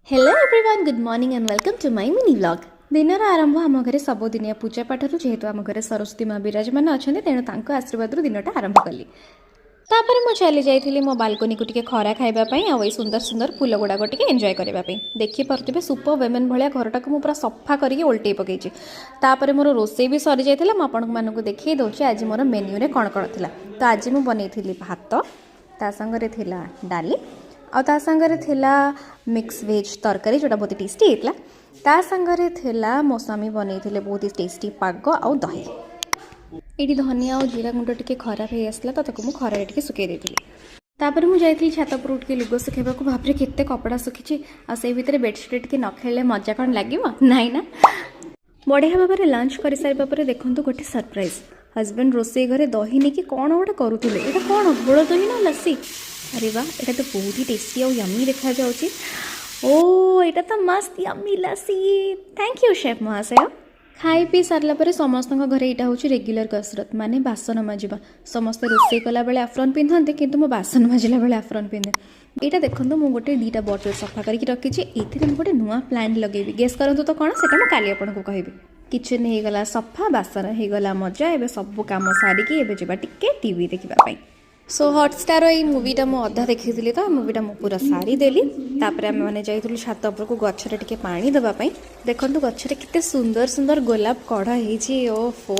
Hello everyone, good morning and welcome to my mini vlog. दिनर आरंभ आम घरे सबुदिनिया पूजा पाठ जेहेतु आम घरे सरस्वती माँ विराजमान अच्छा तेणु आशीर्वाद दिनटा आरंभ कली। तापर मु चली जाइली मो बालकोनी को टिके खरा खाइबापी आई सुंदर सुंदर फुल गुड़ाक टिके एंजॉय करने देखिपे सुपर वेमेन भाया घरटा को पूरा सफा करके ओल्टे पकई। तापर मोर रोसे भी सरी जाइए मुझे देखी दूसरी आज मोर मेन्यू रे कौन कौन था। तो आज मुझे बनई भात ता संगे थिला डाली आ ता संगे थिला मिक्स वेज तरकारी जोटा बहुत टेस्टी होता। ता संगे थिला मो स्वामी बनई बहुत ही टेस्टी पाग आ दही। ये धनिया और जीरा गुंड टी खराब हो आसला तो मुझे खरारे टी सुखे देती। तापर मुझे छात पर टे लुग सुखेबा भाभी केते कपड़ा सुखी आई भितर बेडसीट टी न खेले मजा कौन लगे नाई ना। बढ़िया भाव में लंच कर सारे देखूँ गोटे सरप्राइज हजबैंड रोसे घरे दही नहीं कि कौन गोटे करुले। ये कौन घोल दही ना लस्सी? अरे वाह, ये तो बहुत ही टेस्टी और यम्मी देखा जाउची। ओ ये तो मस्त yummy lassi. Thank you chef महाशय। खाई पी सारा पर समस्त घरे यहाँ हूँ रेगुलर कसरत माने बासन माजिबा। समस्त रोसे कला बेले एफ्रन पिंधते किंतु मो बासन माजिला बेले एफ्रन पिंधे। यहाँ देखो मुझे गोटे दीटा बटल सफा करके रखी ये गोटे नुआ प्लान लगे गेस करूँ तो कौन से काली आपको कहबी। किचन हो गला सफा बासन हो गला मजा एवं सब कम सारिकी एवं जावा टिके टीवी देखा। सो हॉटस्टार ये मूवीटा मु अधा देखी तो मूवीटा मु पूरा सारी देली। तापर आम मैंने जाइलु छात उपरको गछरे टिके पानी देवाई। देखो गछरे केते सुंदर सुंदर गोलाप कढ़ होती। ओफो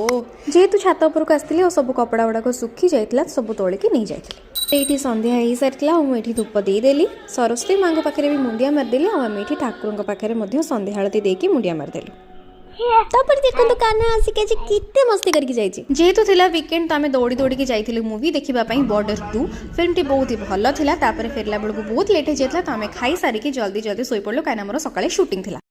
जेहेतु छात उपरको आसती और सब कपड़ा गुड़ाक सुखी जाता सब तोलिकी नहीं जाती। ये संध्या हो सारी मुझे धूप देदेली सरस्वती माँ पाखे भी मुंडिया मारिदेली आम ये ठाकुर पाखे संध्या आलती देकी मुंडिया मारिदेलु। तापर देखो कान्हा आसिक केते मस्ती करके जाइए। जेहेतु थिला वीकेंड तो आम दौड़ी दौड़ी के जाइलु मूवी देखा बॉर्डर 2 फिल्म टी बहुत ही भल था। फेरला बेलू बहुत लेट हो जाता तो आम खाई सारिकी जल्दी जल्दी शोई पड़लु कहीं मोर सकाळे शूटिंग थिला।